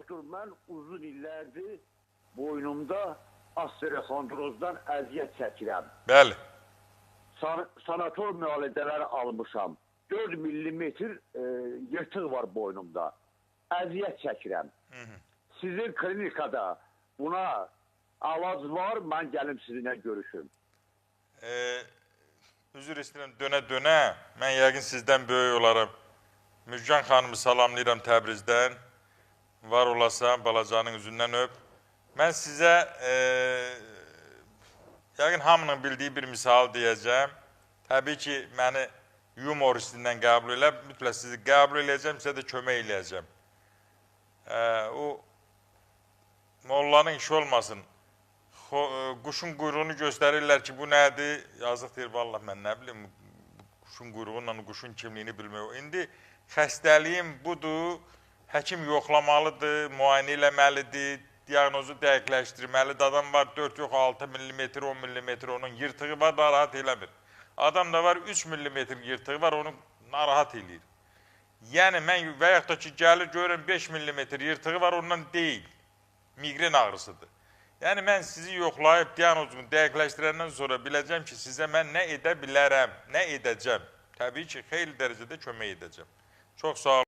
doktor, mən uzun illərdir boynumda osteoxondrozdan əziyyət çəkirəm. Bəli. Sanator müalicələri almışam. 4 millimetr yırtıq var boynumda. Əziyyət çəkirəm. Sizin klinikada buna əlac var, mən gəlim sizinlə görüşüm. Üzr istəyirəm, dönə-dönə, mən yəqin sizdən böyük olarım. Müjgan xanımı salamlayıram Təbrizdən. Var olasan, balacanın üzündən öp. Mən sizə yəqin hamının bildiyi bir misal deyəcəm. Təbii ki, məni yumor istindən qəbul elə, mütləq sizi qəbul eləyəcəm, sizə də kömək eləyəcəm. O, mollanın işi olmasın. Quşun quyruğunu göstərirlər ki, bu nədir? Yazıq deyir, vallahi mən nə bilim, quşun quyruğunla quşun kimliyini bilmək. İndi xəstəliyim budur, həkim yoxlamalıdır, müayinə eləməlidir, diaqnozu dəqiqləşdirməlidir. Adam var 4 yox 6 mm, 10 mm onun yırtığı var, narahat eləmir. Adam da var 3 mm yırtığı var, onu narahat eləyir. Yəni mən və yaxud da ki, gəlir görürüm 5 mm yırtığı var, ondan deyil, migren ağrısıdır. Yəni mən sizi yoxlayıb diaqnozumu dəqiqləşdirəndən sonra biləcəm ki, sizə mən nə edə bilərəm, nə edəcəm. Təbii ki, xeyli dərəcədə kömək edəcəm. Çox sağ olun.